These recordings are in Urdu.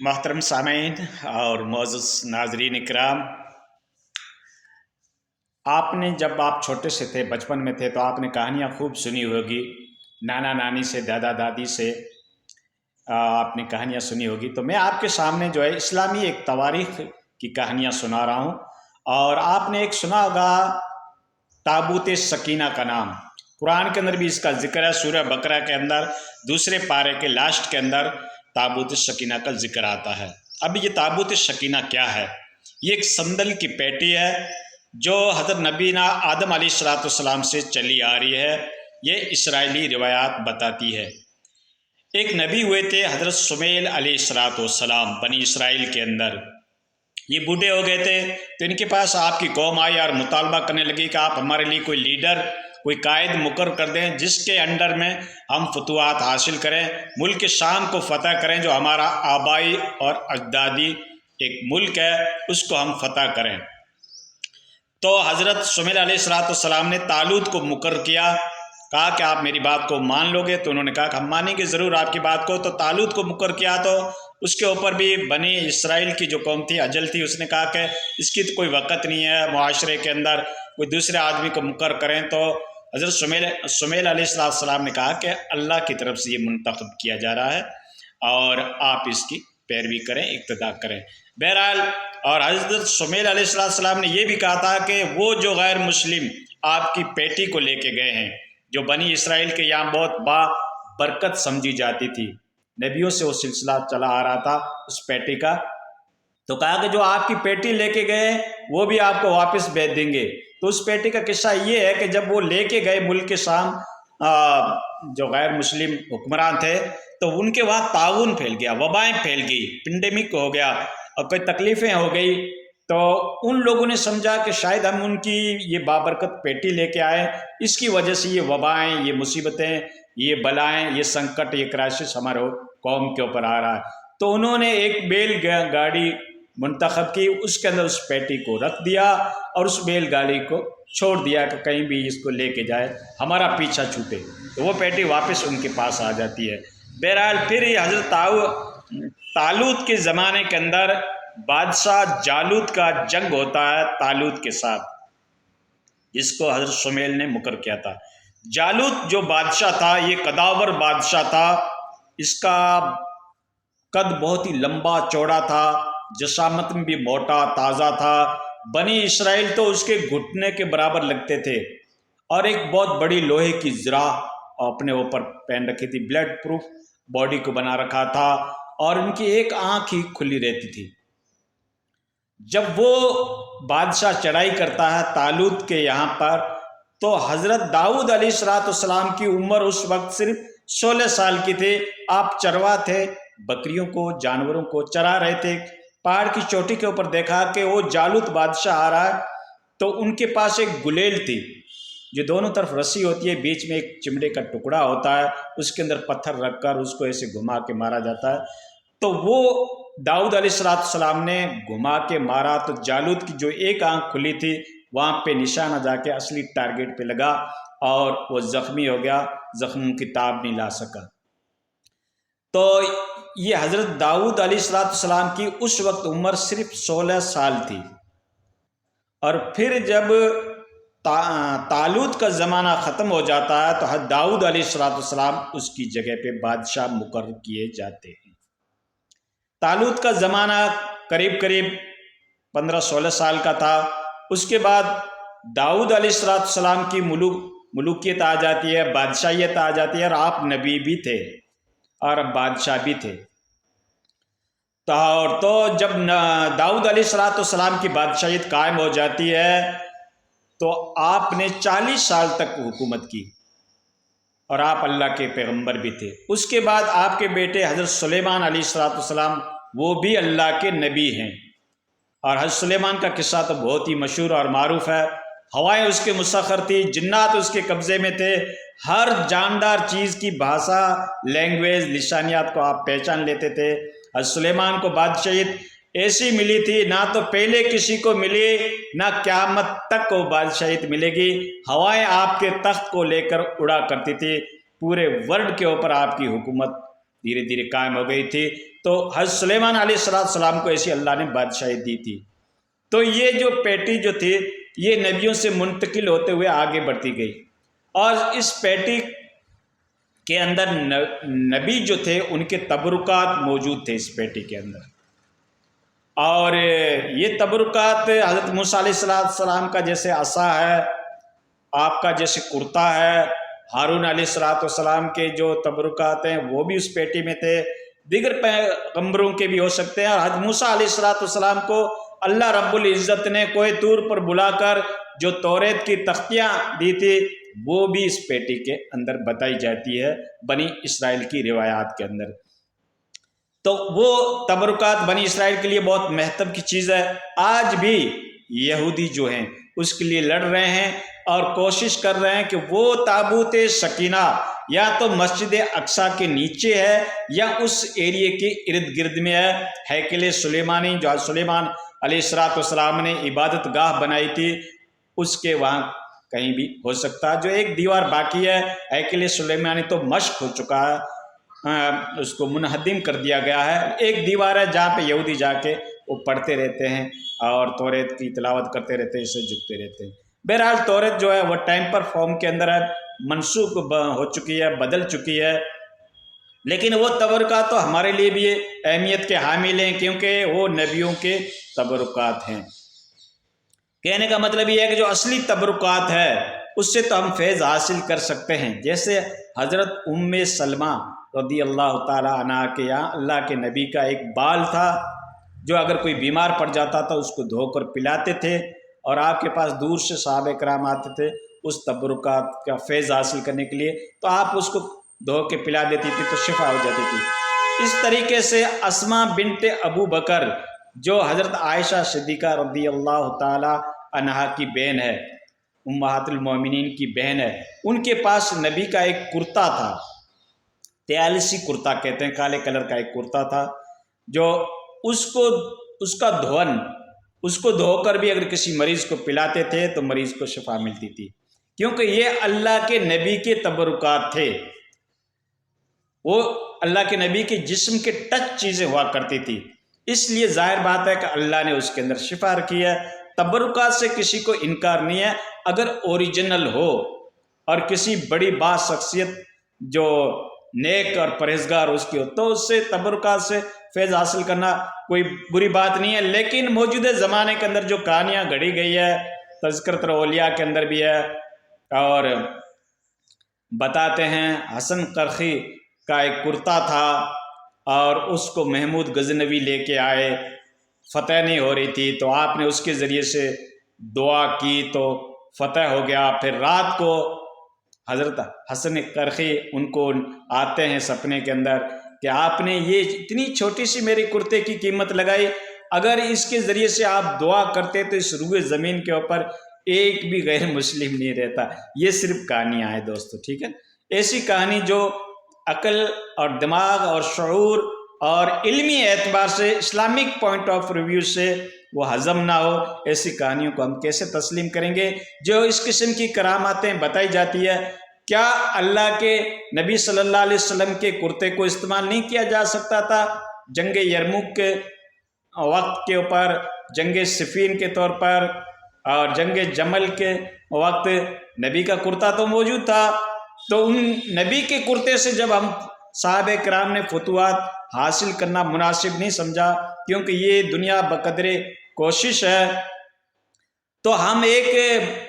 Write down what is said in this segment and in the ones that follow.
محترم سامعین اور معزز ناظرین اکرام، آپ نے جب آپ چھوٹے سے تھے، بچپن میں تھے، تو آپ نے کہانیاں خوب سنی ہوگی، نانا نانی سے، دادا دادی سے آپ نے کہانیاں سنی ہوگی۔ تو میں آپ کے سامنے جو ہے اسلامی ایک تواریخ کی کہانیاں سنا رہا ہوں۔ اور آپ نے ایک سنا ہوگا تابوت سکینہ کا نام، قرآن کے اندر بھی اس کا ذکر ہے، سورہ بقرہ کے اندر دوسرے پارے کے لاسٹ کے اندر تابوت سکینہ کا ذکر آتا ہے۔ اب یہ تابوت سکینہ کیا ہے؟ یہ ایک صندل کی پیٹی ہے جو حضرت نبینا آدم علیہ السلام سے چلی آ رہی ہے، یہ اسرائیلی روایات بتاتی ہے۔ ایک نبی ہوئے تھے حضرت شمیل علیہ السلام بنی اسرائیل کے اندر، یہ بوڑھے ہو گئے تھے، تو ان کے پاس آپ کی قوم آئی اور مطالبہ کرنے لگی کہ آپ ہمارے لیے کوئی لیڈر، کوئی قائد مقرر کر دیں جس کے انڈر میں ہم فتوحات حاصل کریں، ملک شام کو فتح کریں، جو ہمارا آبائی اور اجدادی ایک ملک ہے اس کو ہم فتح کریں۔ تو حضرت شمیل علیہ السلام نے طالوت کو مقرر کیا، کہا کہ آپ میری بات کو مان لو گے؟ تو انہوں نے کہا کہ ہم مانیں گے ضرور آپ کی بات کو۔ تو طالوت کو مقرر کیا، تو اس کے اوپر بھی بنی اسرائیل کی جو قوم تھی اجل تھی، اس نے کہا کہ اس کی تو کوئی وقت نہیں ہے، معاشرے کے اندر کوئی دوسرے آدمی کو مقرر کریں۔ تو حضرت شمیل علیہ السلام نے کہا کہ اللہ کی طرف سے یہ منتخب کیا جا رہا ہے اور آپ اس کی پیروی کریں، اقتداء کریں۔ بہرحال، اور حضرت شمیل علیہ السلام نے یہ بھی کہا تھا کہ وہ جو غیر مسلم آپ کی پیٹی کو لے کے گئے ہیں، جو بنی اسرائیل کے یہاں بہت با برکت سمجھی جاتی تھی، نبیوں سے وہ سلسلہ چلا آ رہا تھا اس پیٹی کا، تو کہا کہ جو آپ کی پیٹی لے کے گئے وہ بھی آپ کو واپس بھیج دیں گے۔ تو اس پیٹی کا قصہ یہ ہے کہ جب وہ لے کے گئے ملک کے شام، جو غیر مسلم حکمران تھے، تو ان کے وہاں طاعون پھیل گیا، وبائیں پھیل گئی، پینڈیمک ہو گیا اور کوئی تکلیفیں ہو گئی۔ تو ان لوگوں نے سمجھا کہ شاید ہم ان کی یہ بابرکت پیٹی لے کے آئے، اس کی وجہ سے یہ وبائیں، یہ مصیبتیں، یہ بلائیں، یہ سنکٹ، یہ کرائسس ہمارے قوم کے اوپر آ رہا ہے۔ تو انہوں نے ایک بیل گاڑی منتخب کی، اس کے اندر اس پیٹی کو رکھ دیا اور اس بیل گاڑی کو چھوڑ دیا کہ کہیں بھی اس کو لے کے جائے، ہمارا پیچھا چھوٹے، تو وہ پیٹی واپس ان کے پاس آ جاتی ہے۔ بہرحال پھر یہ حضرت طالوت کے زمانے کے اندر بادشاہ جالوت کا جنگ ہوتا ہے طالوت کے ساتھ، جس کو حضرت شمیل نے مقرر کیا تھا۔ جالوت جو بادشاہ تھا یہ قداور بادشاہ تھا، اس کا قد بہت ہی لمبا چوڑا تھا، جسامت میں بھی موٹا تازہ تھا، بنی اسرائیل تو اس کے گھٹنے کے برابر لگتے تھے، اور ایک بہت بڑی لوہے کی زرہ اپنے اوپر پہن رکھی تھی، بلڈ پروف باڈی کو بنا رکھا تھا، اور ان کی ایک آنکھ ہی کھلی رہتی تھی۔ جب وہ بادشاہ چڑھائی کرتا ہے طالوت کے یہاں پر، تو حضرت داؤد علیہ السلام کی عمر اس وقت صرف 16 سال کی تھی۔ آپ چروا تھے، بکریوں کو، جانوروں کو چرا رہے تھے، پہاڑ کی چوٹی کے اوپر دیکھا کہ وہ جالوت بادشاہ آ رہا ہے، تو ان کے پاس ایک گلیل تھی جو دونوں طرف رسی ہوتی ہے، بیچ میں ایک چمڑے کا ٹکڑا ہوتا ہے، اس کے اندر پتھر رکھ کر اس کو ایسے گھما کے مارا جاتا ہے۔ تو وہ داؤد علیہ السلام نے گھما کے مارا، تو جالوت کی جو ایک آنکھ کھلی تھی وہاں پہ نشانہ جا کے اصلی ٹارگیٹ پہ لگا اور وہ زخمی ہو گیا، زخموں کی تاب نہیں لا سکا۔ تو یہ حضرت داؤد علیہ السلام کی اس وقت عمر صرف 16 سال تھی۔ اور پھر جب طالوت کا زمانہ ختم ہو جاتا ہے تو حضرت داؤد علیہ السلام اس کی جگہ پہ بادشاہ مقرر کیے جاتے ہیں۔ طالوت کا زمانہ قریب 15-16 سال کا تھا۔ اس کے بعد داؤد علیہ السلام کی ملوکیت آ جاتی ہے، بادشاہیت آ جاتی ہے، اور آپ نبی بھی تھے اور بادشاہ بھی تھے۔ تو جب داؤد علیہ السلام کی بادشاہیت قائم ہو جاتی ہے تو آپ نے 40 سال تک حکومت کی، اور آپ اللہ کے پیغمبر بھی تھے۔ اس کے بعد آپ کے بیٹے حضرت سلیمان علیہ السلام، وہ بھی اللہ کے نبی ہیں، اور حضرت سلیمان کا قصہ تو بہت ہی مشہور اور معروف ہے۔ ہوائیں اس کے مسخر تھی، جنات اس کے قبضے میں تھے، ہر جاندار چیز کی بھاشا، لینگویج، لسانیات کو آپ پہچان لیتے تھے۔ حضرت سلیمان کو بادشاہیت ایسی ملی تھی، نہ تو پہلے کسی کو ملی، نہ قیامت تک کو بادشاہیت ملے گی۔ ہوائیں آپ کے تخت کو لے کر اڑا کرتی تھی، پورے ورلڈ کے اوپر آپ کی حکومت دھیرے دھیرے قائم ہو گئی تھی۔ تو حضرت سلیمان علیہ السلام کو ایسی اللہ نے بادشاہی دی تھی۔ تو یہ جو پیٹی جو تھی یہ نبیوں سے منتقل ہوتے ہوئے آگے بڑھتی گئی، اور اس پیٹی کے اندر نبی جو تھے ان کے تبرکات موجود تھے اس پیٹی کے اندر، اور یہ تبرکات حضرت موسیٰ علیہ السلام کا جیسے عصا ہے، آپ کا جیسے کرتا ہے، ہارون علیہ السلام کے جو تبرکات ہیں وہ بھی اس پیٹی میں تھے، دیگر پیغمبروں کے بھی ہو سکتے ہیں۔ اور حضرت موسیٰ علیہ السلام کو اللہ رب العزت نے کوہ طور پر بلا کر جو توریت کی تختیاں دی تھی وہ بھی اس پیٹی کے اندر بتائی جاتی ہے بنی اسرائیل کی روایات کے اندر۔ تو وہ تبرکات بنی اسرائیل کے لیے بہت مہتو کی چیز ہے۔ آج بھی یہودی جو ہیں اس کے لیے لڑ رہے ہیں اور کوشش کر رہے ہیں کہ وہ تابوت سکینہ یا تو مسجد اقصیٰ کے نیچے ہے یا اس ایریے کے ارد گرد میں ہے۔ ہیکل سلیمانی جو سلیمان علیہ السلام نے عبادت گاہ بنائی تھی اس کے وہاں کہیں بھی ہو سکتا ہے۔ جو ایک دیوار باقی ہے ہیکل سلیمانی تو مشق ہو چکا ہے، اس کو منہدم کر دیا گیا ہے۔ ایک دیوار ہے جہاں پہ یہودی جا کے وہ پڑھتے رہتے ہیں اور توریت کی تلاوت کرتے رہتے ہیں، اسے جھکتے رہتے ہیں۔ بہرحال توریت جو ہے وہ ٹیمپر فارم کے اندر ہے، منسوخ ہو چکی ہے، بدل چکی ہے، لیکن وہ تبرکات تو ہمارے لیے بھی اہمیت کے حامل ہیں کیونکہ وہ نبیوں کے تبرکات ہیں۔ کہنے کا مطلب یہ ہے کہ جو اصلی تبرکات ہے اس سے تو ہم فیض حاصل کر سکتے ہیں۔ جیسے حضرت سلمہ رضی اللہ تعالی عنہ کے یہاں اللہ کے نبی کا ایک بال تھا جو اگر کوئی بیمار پڑ جاتا تھا اس کو دھو کر پلاتے تھے، اور آپ کے پاس دور سے صحابہ کرام آتے تھے اس تبرکات کا فیض حاصل کرنے کے لیے، تو آپ اس کو دھو کے پلا دیتی تھی تو شفا ہو جاتی تھی۔ اس طریقے سے اسماء بنت ابو بکر جو حضرت عائشہ صدیقہ رضی اللہ تعالی عنہا کی بہن ہے، امہات المومنین کی بہن ہے، ان کے پاس نبی کا ایک کرتا تھا، تیالسی کرتا کہتے ہیں، کالے کلر کا ایک کرتا تھا، جو اس کا دھون اس کو دھو کر بھی اگر کسی مریض کو پلاتے تھے تو مریض کو شفا ملتی تھی، کیونکہ یہ اللہ کے نبی کے تبرکات تھے۔ وہ اللہ کے نبی کے جسم کے ٹچ چیزیں ہوا کرتی تھی، اس لیے ظاہر بات ہے کہ اللہ نے اس کے اندر شفا رکھی ہے۔ تبرکات سے کسی کو انکار نہیں ہے، اگر اوریجنل ہو اور کسی بڑی با شخصیت جو نیک اور پرہیزگار اس کی ہو تو اس سے تبرکات سے فیض حاصل کرنا کوئی بری بات نہیں ہے۔ لیکن موجودہ زمانے کے اندر جو کہانیاں گھڑی گئی ہے تذکرۃ الاولیاء کے اندر بھی ہے، اور بتاتے ہیں حسن کرخی کا ایک کرتا تھا اور اس کو محمود غزنوی لے کے آئے، فتح نہیں ہو رہی تھی تو آپ نے اس کے ذریعے سے دعا کی تو فتح ہو گیا۔ پھر رات کو حضرت حسن کرخی ان کو آتے ہیں سپنے کے اندر کہ آپ نے یہ اتنی چھوٹی سی میری کرتے کی قیمت لگائی، اگر اس کے ذریعے سے آپ دعا کرتے تو اس روئے زمین کے اوپر ایک بھی غیر مسلم نہیں رہتا۔ یہ صرف کہانیاں ہیں دوستو، ٹھیک ہے، ایسی کہانی جو عقل اور دماغ اور شعور اور علمی اعتبار سے اسلامک پوائنٹ آف ریویو سے وہ ہضم نہ ہو، ایسی کہانیوں کو ہم کیسے تسلیم کریں گے؟ جو اس قسم کی کراماتیں بتائی جاتی ہے، کیا اللہ کے نبی صلی اللہ علیہ وسلم کے کرتے کو استعمال نہیں کیا جا سکتا تھا جنگ یرموک کے وقت کے اوپر، جنگ صفین کے طور پر، اور جنگ جمل کے وقت نبی کا کرتا تو موجود تھا؟ تو ان نبی کے کرتے سے جب ہم صحابہ کرام نے فتوحات حاصل کرنا مناسب نہیں سمجھا کیونکہ یہ دنیا بقدر کوشش ہے، تو ہم ایک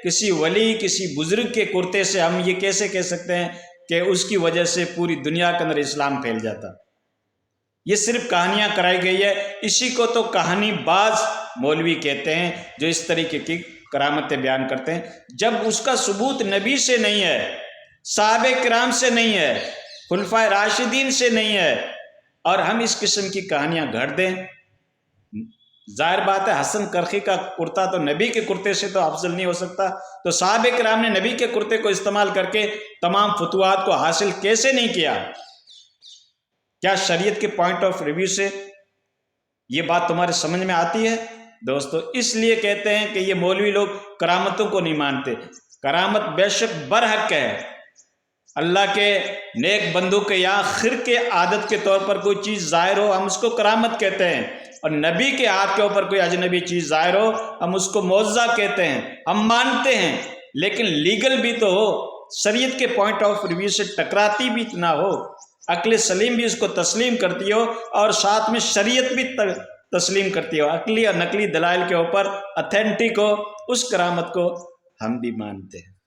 کسی ولی کسی بزرگ کے کرتے سے ہم یہ کیسے کہہ سکتے ہیں کہ اس کی وجہ سے پوری دنیا کے اندر اسلام پھیل جاتا؟ یہ صرف کہانیاں کرائی گئی ہے، اسی کو تو کہانی باز مولوی کہتے ہیں جو اس طریقے کی کرامتیں بیان کرتے ہیں، جب اس کا ثبوت نبی سے نہیں ہے، صحابہ کرام سے نہیں ہے، خلفائے راشدین سے نہیں ہے، اور ہم اس قسم کی کہانیاں گھڑ دیں، ظاہر بات ہے حسن کرخی کا کرتا تو نبی کے کرتے سے تو افضل نہیں ہو سکتا، تو صحابہ کرام نے نبی کے کرتے کو استعمال کر کے تمام فتوحات کو حاصل کیسے نہیں کیا؟ کیا شریعت کے پوائنٹ آف ریویو سے یہ بات تمہارے سمجھ میں آتی ہے دوستو؟ اس لیے کہتے ہیں کہ یہ مولوی لوگ کرامتوں کو نہیں مانتے، کرامت بے شک برحق ہے، اللہ کے نیک بندو کے یہاں خرق کے عادت کے طور پر کوئی چیز ظاہر ہو ہم اس کو کرامت کہتے ہیں، اور نبی کے ہاتھ کے اوپر کوئی اجنبی چیز ظاہر ہو ہم اس کو معجزہ کہتے ہیں، ہم مانتے ہیں، لیکن لیگل بھی تو ہو، شریعت کے پوائنٹ آف ریویو سے ٹکراتی بھی نہ ہو، عقل سلیم بھی اس کو تسلیم کرتی ہو اور ساتھ میں شریعت بھی تسلیم کرتی ہو، عقلی اور نقلی دلائل کے اوپر اتھینٹک ہو، اس کرامت کو ہم بھی مانتے ہیں۔